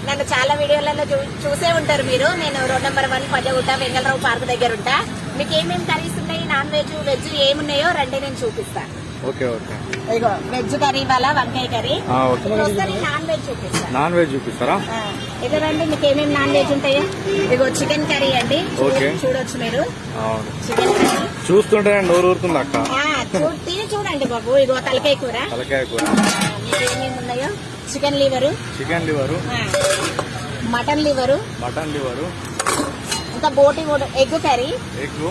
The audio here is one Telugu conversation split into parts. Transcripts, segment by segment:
నన్ను చాలా వీడియోలలో చూసే ఉంటారు మీరు. నేను road number 1 Panjagutta Vengalrao park దగ్గర ఉంటా. మీకు ఏమేమి కర్రీస్ ఉన్నాయి, నాన్ వెజ్ వెజ్ ఏమున్నాయో రండి నేను చూపిస్తాను. Okay okay. ఇగో వెజ్ కర్రీ వాళ్ళ వంకాయ కర్రీ. నాన్ వెజ్ చూపిస్తాను. నాన్ వెజ్ చూపిస్తారా? ఇక రండి, మీకు ఏమేమి నాన్ వెజ్ ఉంటాయో. ఇగో చికెన్ కర్రీ అండి, చూడొచ్చు మీరు. చికెన్ కర్రీ చూస్తుంటే నోరు ఊరుతుంది అక్క. తిని చూడండి బాబు. ఇగో తలకాయ కూర. తలకాయ కూర. మీకు ఏమేమి ఉన్నాయో chicken liver. Chicken liver. Mutton liver. Mutton liver. ఇంకా బోటి ఎగ్ కర్రీ. ఎగ్.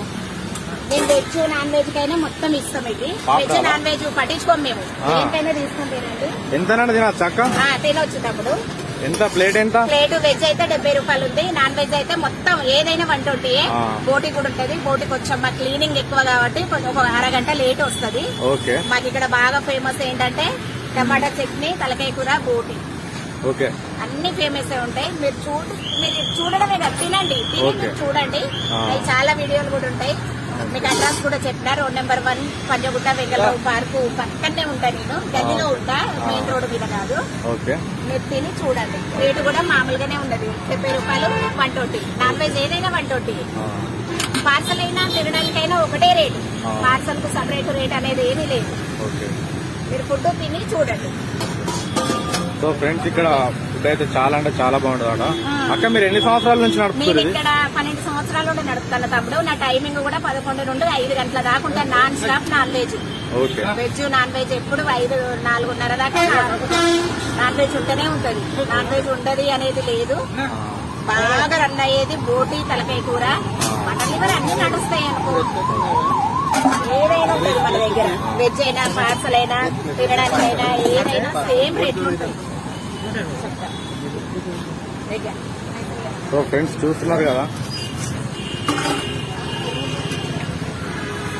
నేను వెజ్ నాన్ వెజ్ కైనా మొత్తం ఇస్తాం. ఇది వెజ్ నాన్ వెజ్ పట్టించుకోం మేము, ఏంటైనా తీసుకొని తినండి. ఎంత చక్క తినొచ్చు తమ్ముడు. ఎంత ప్లేట్? ఎంత ప్లేట్? వెజ్ అయితే 70 రూపాయలు ఉంది, నాన్ వెజ్ అయితే మొత్తం ఏదైనా 120. బోటి కూడా ఉంటది. బోటి కొంచెం మా క్లీనింగ్ ఎక్కువ కాబట్టి ఒక అరగంట లేట్ వస్తుంది. మాకు ఇక్కడ బాగా ఫేమస్ ఏంటంటే టమాటా చట్నీ, తలకాయ కూర, బోటి. ఓకే, అన్ని ఫేమస్ ఉంటాయి. మీరు చూడడమే కదా, తినండి. చూడండి, చాలా వీడియోలు కూడా ఉంటాయి. మీకు అడ్రస్ కూడా చెప్పినా. Road number 1 Panjagutta Vengalrao park పక్కనే ఉంటా. నేను గదిలో ఉంటా, మెయిన్ రోడ్ మీద కాదు. మీరు తిని చూడండి. రేటు కూడా మామూలుగానే ఉండదు. 70 రూపాయలు 120. నాన్ వెజ్ ఏదైనా 120. పార్సల్ అయినా తినడానికైనా ఒకటే రేటు. పార్సల్ కు సపరేట్ రేట్ అనేది ఏమీ లేదు. మీరు ఫుడ్ తిని చూడండి. సో ఫ్రెండ్స్, ఇక్కడ ఫుడ్ అయితే చాలా అంటే చాలా బాగుంటుంది అక్క. మీరు ఎన్ని సంవత్సరాల నుంచి నడుపుతారు? నేను ఇక్కడ 12 సంవత్సరాల నుండి నడుపుతాను తమ్ముడు. నా టైమింగ్ కూడా 11 నుండి 5 గంటల దాకా ఉంటాను. Non stop non veg. Veg non veg ఎప్పుడు 5, 4:30 దాకా నాన్ వెజ్ ఉంటేనే ఉంటది. నాన్ వెజ్ ఉండదు అనేది లేదు. బాగా రన్ అయ్యేది బోటి, తలకాయ కూర, మటన్ లివర్ అన్ని నడుస్తాయి అనుకో. ఏదైనా ఉంటుంది మన దగ్గర. వెజ్ అయినా పార్సల్ అయినా తినడానికైనా ఏదైనా సేమ్ రేట్లు ఉంటాయి. సో ఫ్రెండ్స్, చూస్తున్నారు కదా,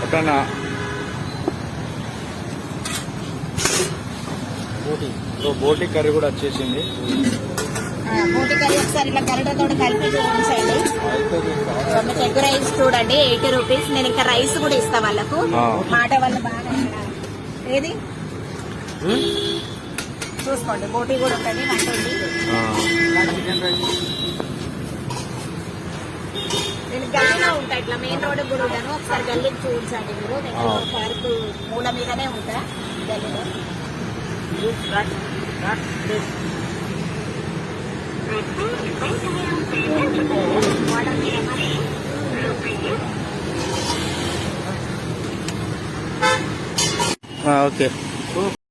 ఒకనా బోటి కర్రీ కూడా వచ్చేసింది. బోటి కర్రీ ఒకసారి ఇలా కర్రీతో కలిపి చూపించండి. మీకు ఎగ్ రైస్ చూడండి, 80 రూపీస్. నేను ఇంకా రైస్ కూడా ఇస్తా వాళ్ళకు. మాట వాళ్ళు బాగా ఏది చూసుకోండి. బోటి కూడా ఉంటుంది 120. నేను గల్లీలో ఉంటా, ఇట్లా మెయిన్ రోడ్ కూడా ఉంటాను. ఒకసారి గల్లీకి చూపించండి మీరు. పార్క్ మూల మీదనే ఉంటా గల్లీలో. ఓకే.